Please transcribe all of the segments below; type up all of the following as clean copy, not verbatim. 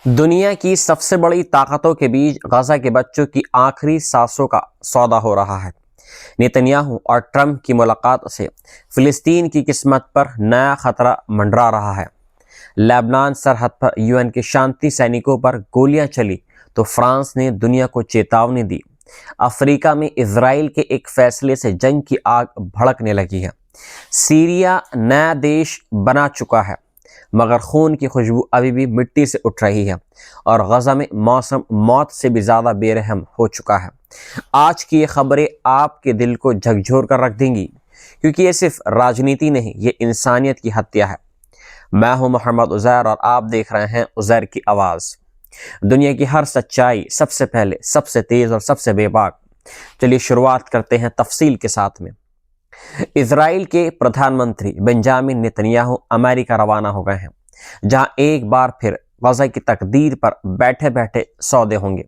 दुनिया की सबसे बड़ी ताकतों के बीच गजा के बच्चों की आखिरी सांसों का सौदा हो रहा है। नेतन्याहू और ट्रंप की मुलाकात से फिलिस्तीन की किस्मत पर नया खतरा मंडरा रहा है। लेबनान सरहद पर यूएन के शांति सैनिकों पर गोलियां चली तो फ्रांस ने दुनिया को चेतावनी दी। अफ्रीका में इजराइल के एक फैसले से जंग की आग भड़कने लगी है। सीरिया नया देश बना चुका है, मगर खून की खुशबू अभी भी मिट्टी से उठ रही है और गजा में मौसम मौत से भी ज़्यादा बेरहम हो चुका है। आज की ये खबरें आपके दिल को झकझोर कर रख देंगी, क्योंकि ये सिर्फ राजनीति नहीं, ये इंसानियत की हत्या है। मैं हूं मोहम्मद उज़ैर और आप देख रहे हैं उज़ैर की आवाज़। दुनिया की हर सच्चाई सबसे पहले, सबसे तेज़ और सबसे बेबाक। चलिए शुरुआत करते हैं तफसील के साथ में। इजराइल के प्रधानमंत्री बेंजामिन नेतन्याहू अमेरिका रवाना हो गए हैं, जहां एक बार फिर गजा की तकदीर पर बैठे बैठे सौदे होंगे।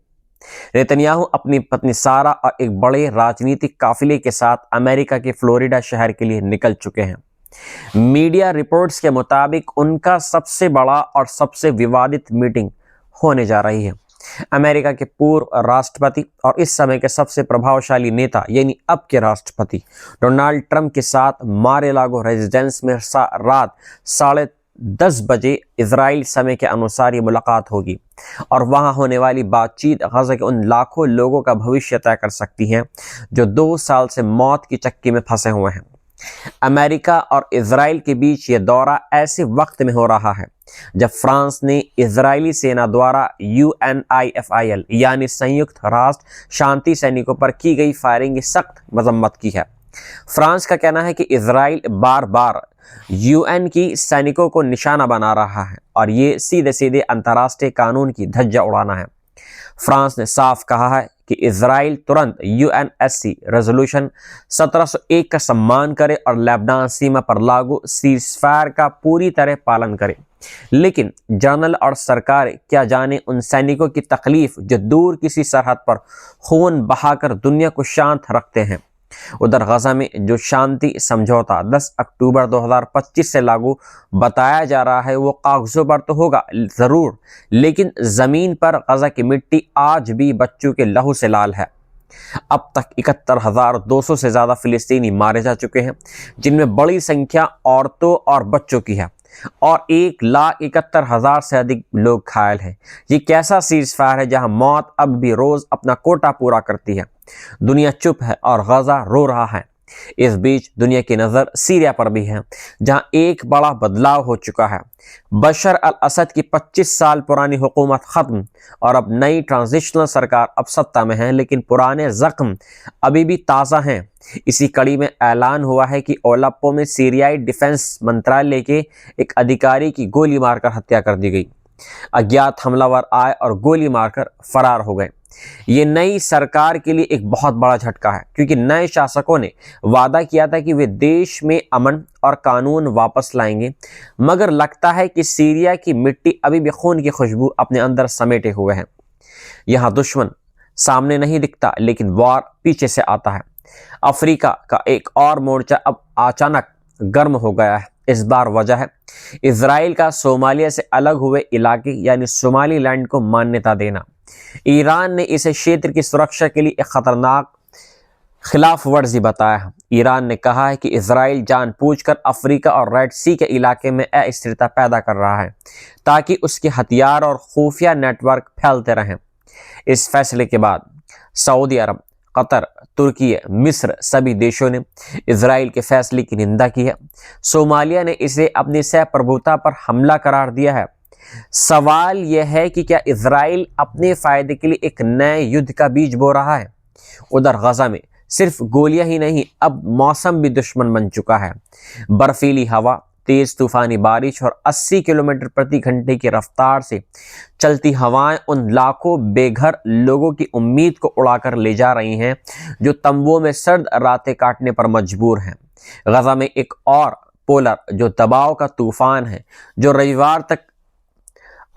नेतन्याहू अपनी पत्नी सारा और एक बड़े राजनीतिक काफिले के साथ अमेरिका के फ्लोरिडा शहर के लिए निकल चुके हैं। मीडिया रिपोर्ट्स के मुताबिक उनका सबसे बड़ा और सबसे विवादित मीटिंग होने जा रही है। अमेरिका के पूर्व राष्ट्रपति और इस समय के सबसे प्रभावशाली नेता यानी अब के राष्ट्रपति डोनाल्ड ट्रंप के साथ मार-ए-लागो रेजिडेंस में रात 10:30 बजे इजराइल समय के अनुसार ये मुलाकात होगी और वहां होने वाली बातचीत गजा के उन लाखों लोगों का भविष्य तय कर सकती है जो 2 साल से मौत की चक्की में फंसे हुए हैं। अमेरिका और इजराइल के बीच ये दौरा ऐसे वक्त में हो रहा है जब फ्रांस ने इजरायली सेना द्वारा UNIFIL यानी संयुक्त राष्ट्र शांति सैनिकों पर की गई फायरिंग की सख्त मजम्मत की है। फ्रांस का कहना है कि इजराइल बार बार UN की सैनिकों को निशाना बना रहा है और ये सीधे सीधे अंतर्राष्ट्रीय कानून की धज्जा उड़ाना है। फ्रांस ने साफ कहा है कि इजराइल तुरंत UNSC रेजोल्यूशन 1701 का सम्मान करे और लेबनान सीमा पर लागू सीज़फायर का पूरी तरह पालन करे। लेकिन जनरल और सरकार क्या जाने उन सैनिकों की तकलीफ जो दूर किसी सरहद पर खून बहाकर दुनिया को शांत रखते हैं। उधर गजा में जो शांति समझौता 10 अक्टूबर 2025 से लागू बताया जा रहा है वो कागजों पर तो होगा ज़रूर, लेकिन ज़मीन पर गजा की मिट्टी आज भी बच्चों के लहू से लाल है। अब तक 71,200 से ज़्यादा फिलिस्तीनी मारे जा चुके हैं, जिनमें बड़ी संख्या औरतों और बच्चों की है और 1,71,000 से अधिक लोग घायल हैं। ये कैसा सीज़फायर है जहां मौत अब भी रोज़ अपना कोटा पूरा करती है। दुनिया चुप है और गजा रो रहा है। इस बीच दुनिया की नज़र सीरिया पर भी है, जहां एक बड़ा बदलाव हो चुका है। बशर अल असद की 25 साल पुरानी हुकूमत ख़त्म और अब नई ट्रांजिशनल सरकार अब सत्ता में है, लेकिन पुराने ज़ख्म अभी भी ताज़ा हैं। इसी कड़ी में ऐलान हुआ है कि ओलप्पो में सीरियाई डिफेंस मंत्रालय के एक अधिकारी की गोली मारकर हत्या कर दी गई। अज्ञात हमलावर आए और गोली मारकर फरार हो गए। ये नई सरकार के लिए एक बहुत बड़ा झटका है, क्योंकि नए शासकों ने वादा किया था कि वे देश में अमन और कानून वापस लाएंगे, मगर लगता है कि सीरिया की मिट्टी अभी भी खून की खुशबू अपने अंदर समेटे हुए है। यहाँ दुश्मन सामने नहीं दिखता, लेकिन वार पीछे से आता है। अफ्रीका का एक और मोर्चा अब अचानक गर्म हो गया है। इस बार वजह है इजराइल का सोमालिया से अलग हुए इलाके यानी सोमालीलैंड को मान्यता देना। ईरान ने इसे क्षेत्र की सुरक्षा के लिए एक खतरनाक खिलाफ वर्जी बताया है। ईरान ने कहा है कि इजराइल जानबूझकर अफ्रीका और रेड सी के इलाके में अस्थिरता पैदा कर रहा है ताकि उसके हथियार और खुफिया नेटवर्क फैलते रहें। इस फैसले के बाद सऊदी अरब, कतर, तुर्की, मिस्र सभी देशों ने इजराइल के फैसले की निंदा की है। सोमालिया ने इसे अपनी सहप्रभुता पर हमला करार दिया है। सवाल यह है कि क्या इजराइल अपने फायदे के लिए एक नए युद्ध का बीज बो रहा है? उधर गजा में सिर्फ गोलियां ही नहीं, अब मौसम भी दुश्मन बन चुका है। बर्फीली हवा, तेज तूफानी बारिश और 80 किलोमीटर प्रति घंटे की रफ्तार से चलती हवाएं उन लाखों बेघर लोगों की उम्मीद को उड़ाकर ले जा रही हैं जो तंबुओं में सर्द रातें काटने पर मजबूर हैं। गजा में एक और पोलर जो दबाव का तूफान है, जो रविवार तक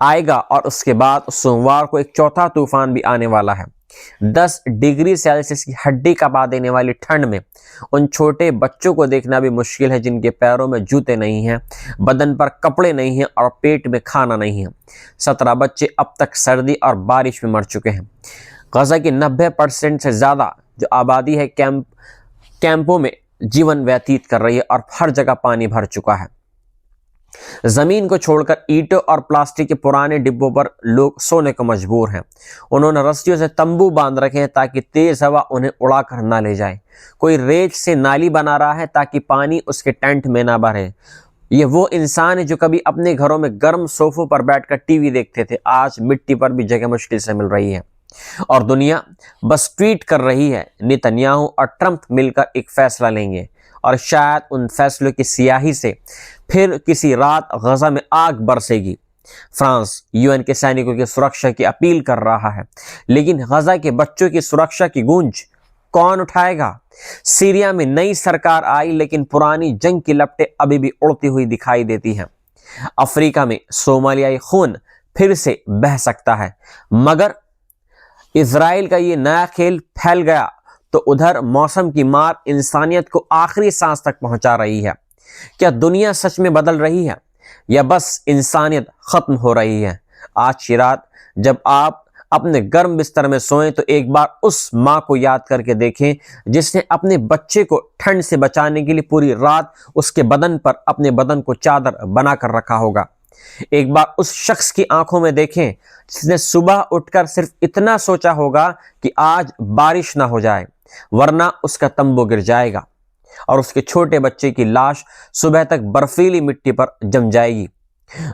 आएगा और उसके बाद सोमवार को एक चौथा तूफान भी आने वाला है। 10 डिग्री सेल्सियस की हड्डी कपा देने वाली ठंड में उन छोटे बच्चों को देखना भी मुश्किल है जिनके पैरों में जूते नहीं हैं, बदन पर कपड़े नहीं हैं और पेट में खाना नहीं है। 17 बच्चे अब तक सर्दी और बारिश में मर चुके हैं। गजा की 90% से ज़्यादा जो आबादी है कैंपों में जीवन व्यतीत कर रही है और हर जगह पानी भर चुका है। जमीन को छोड़कर ईंटों और प्लास्टिक के पुराने डिब्बों पर लोग सोने को मजबूर हैं। उन्होंने रस्सियों से तंबू बांध रखे हैं ताकि तेज हवा उन्हें उड़ाकर ना ले जाए। कोई रेत से नाली बना रहा है ताकि पानी उसके टेंट में ना भरे। ये वो इंसान है जो कभी अपने घरों में गर्म सोफों पर बैठकर टीवी देखते थे, आज मिट्टी पर भी जगह मुश्किल से मिल रही है और दुनिया बस ट्वीट कर रही है। नेतन्याहू और ट्रंप मिलकर एक फैसला लेंगे और शायद उन फैसलों की स्याही से फिर किसी रात गजा में आग बरसेगी। फ्रांस यूएन के सैनिकों की सुरक्षा की अपील कर रहा है, लेकिन गजा के बच्चों की सुरक्षा की गूंज कौन उठाएगा? सीरिया में नई सरकार आई, लेकिन पुरानी जंग की लपटें अभी भी उड़ती हुई दिखाई देती हैं। अफ्रीका में सोमालियाई खून फिर से बह सकता है, मगर इजराइल का ये नया खेल फैल गया तो उधर मौसम की मार इंसानियत को आखिरी सांस तक पहुंचा रही है। क्या दुनिया सच में बदल रही है या बस इंसानियत खत्म हो रही है? आज की रात जब आप अपने गर्म बिस्तर में सोएं तो एक बार उस माँ को याद करके देखें जिसने अपने बच्चे को ठंड से बचाने के लिए पूरी रात उसके बदन पर अपने बदन को चादर बनाकर रखा होगा। एक बार उस शख्स की आंखों में देखें जिसने सुबह उठकर सिर्फ इतना सोचा होगा कि आज बारिश ना हो जाए वरना उसका तंबू गिर जाएगा और उसके छोटे बच्चे की लाश सुबह तक बर्फीली मिट्टी पर जम जाएगी।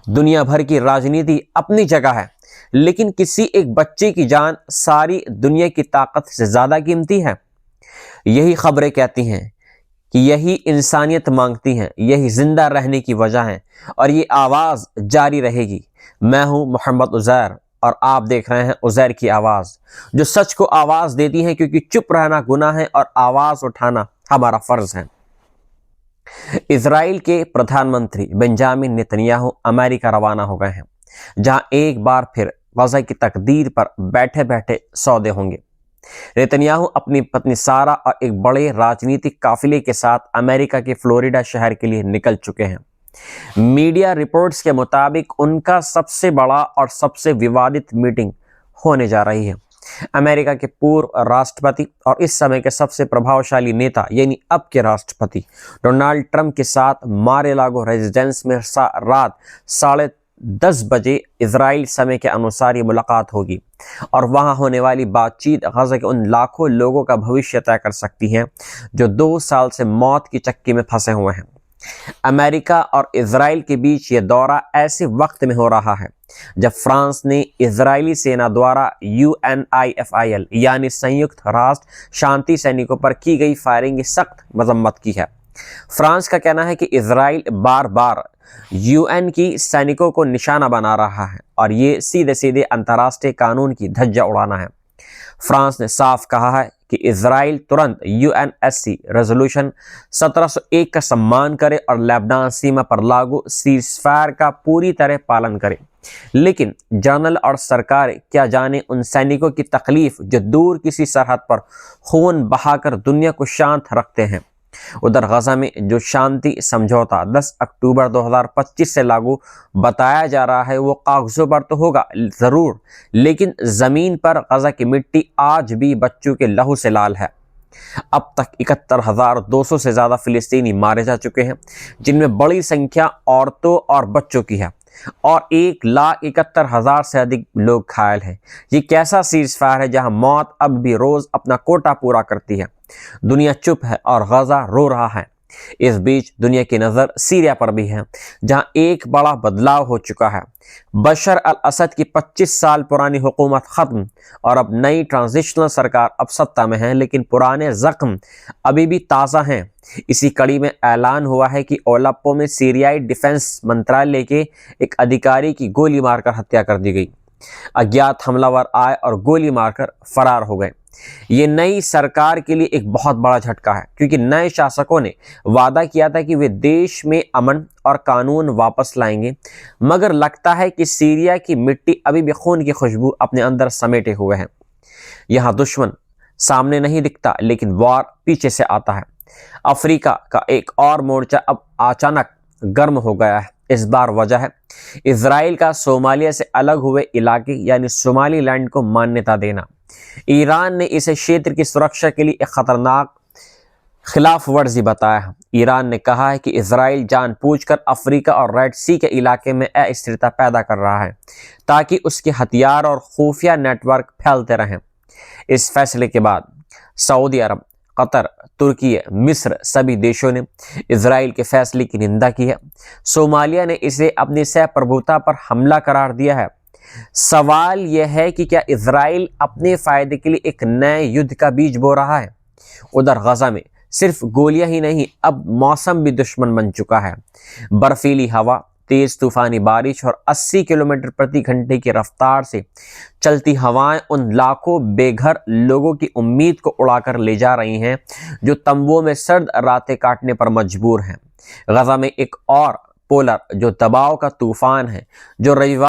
दुनिया भर की राजनीति अपनी जगह है, लेकिन किसी एक बच्चे की जान सारी दुनिया की ताकत से ज्यादा कीमती है। यही खबरें कहती हैं कि यही इंसानियत मांगती है, यही जिंदा रहने की वजह है और ये आवाज़ जारी रहेगी। मैं हूं मोहम्मद उज़ैर और आप देख रहे हैं उज़ैर की आवाज़, जो सच को आवाज़ देती है, क्योंकि चुप रहना गुनाह है और आवाज़ उठाना हमारा फ़र्ज़ है। इजराइल के प्रधानमंत्री बेंजामिन नेतन्याहू अमेरिका रवाना हो गए हैं, जहां एक बार फिर गजा की तकदीर पर बैठे बैठे सौदे होंगे। नेतन्याहू अपनी पत्नी सारा और एक बड़े राजनीतिक काफिले के साथ अमेरिका के फ्लोरिडा शहर के लिए निकल चुके हैं। मीडिया रिपोर्ट्स के मुताबिक उनका सबसे बड़ा और सबसे विवादित मीटिंग होने जा रही है। अमेरिका के पूर्व राष्ट्रपति और इस समय के सबसे प्रभावशाली नेता यानी अब के राष्ट्रपति डोनाल्ड ट्रंप के साथ मार-ए-लागो रेजिडेंस में रात 10:30 बजे इजराइल समय के अनुसार ये मुलाकात होगी और वहां होने वाली बातचीत गजा के उन लाखों लोगों का भविष्य तय कर सकती है जो 2 साल से मौत की चक्की में फंसे हुए हैं। अमेरिका और इजराइल के बीच ये दौरा ऐसे वक्त में हो रहा है जब फ्रांस ने इजरायली सेना द्वारा UNIFIL यानी संयुक्त राष्ट्र शांति सैनिकों पर की गई फायरिंग की सख्त मजम्मत की है। फ्रांस का कहना है कि इजराइल बार बार UN की सैनिकों को निशाना बना रहा है और ये सीधे सीधे अंतर्राष्ट्रीय कानून की धज्जा उड़ाना है। फ्रांस ने साफ कहा है कि इजराइल तुरंत UNSC रेजोल्यूशन 1701 का सम्मान करे और लेबनान सीमा पर लागू सीज़फायर का पूरी तरह पालन करे। लेकिन जनरल और सरकार क्या जाने उन सैनिकों की तकलीफ जो दूर किसी सरहद पर खून बहाकर दुनिया को शांत रखते हैं। उधर गजा में जो शांति समझौता 10 अक्टूबर 2025 से लागू बताया जा रहा है वो कागजों पर तो होगा ज़रूर, लेकिन ज़मीन पर गजा की मिट्टी आज भी बच्चों के लहू से लाल है। अब तक 71,200 से ज़्यादा फिलिस्तीनी मारे जा चुके हैं, जिनमें बड़ी संख्या औरतों और बच्चों की है और 1,71,000 से अधिक लोग घायल हैं। ये कैसा सीज़फायर है जहां मौत अब भी रोज़ अपना कोटा पूरा करती है। दुनिया चुप है और गजा रो रहा है। इस बीच दुनिया की नज़र सीरिया पर भी है, जहां एक बड़ा बदलाव हो चुका है। बशर अल असद की 25 साल पुरानी हुकूमत ख़त्म और अब नई ट्रांजिशनल सरकार अब सत्ता में है, लेकिन पुराने ज़ख्म अभी भी ताज़ा हैं। इसी कड़ी में ऐलान हुआ है कि ओलप्पो में सीरियाई डिफेंस मंत्रालय के एक अधिकारी की गोली मारकर हत्या कर दी गई। अज्ञात हमलावर आए और गोली मारकर फरार हो गए। ये नई सरकार के लिए एक बहुत बड़ा झटका है, क्योंकि नए शासकों ने वादा किया था कि वे देश में अमन और कानून वापस लाएंगे, मगर लगता है कि सीरिया की मिट्टी अभी भी खून की खुशबू अपने अंदर समेटे हुए है। यहाँ दुश्मन सामने नहीं दिखता, लेकिन वार पीछे से आता है। अफ्रीका का एक और मोर्चा अब अचानक गर्म हो गया है। इस बार वजह है इजराइल का सोमालिया से अलग हुए इलाके यानी सोमालीलैंड को मान्यता देना। ईरान ने इसे क्षेत्र की सुरक्षा के लिए एक खतरनाक खिलाफ वर्जी बताया है। ईरान ने कहा है कि इजराइल जानबूझकर अफ्रीका और रेड सी के इलाके में अस्थिरता पैदा कर रहा है ताकि उसके हथियार और खुफिया नेटवर्क फैलते रहें। इस फैसले के बाद सऊदी अरब, कतर, तुर्की, मिस्र सभी देशों ने इजराइल के फैसले की निंदा की है। सोमालिया ने इसे अपनी सहप्रभुता पर हमला करार दिया है। सवाल यह है कि क्या इजराइल अपने फायदे के लिए एक नए युद्ध का बीज बो रहा है? उधर गजा में सिर्फ गोलियां ही नहीं, अब मौसम भी दुश्मन बन चुका है। बर्फीली हवा, तेज तूफानी बारिश और 80 किलोमीटर प्रति घंटे की रफ्तार से चलती हवाएं उन लाखों बेघर लोगों की उम्मीद को उड़ाकर ले जा रही हैं जो तंबुओं में सर्द रातें काटने पर मजबूर हैं। गजा में एक और पोलर जो दबाव का तूफान है, जो रविवार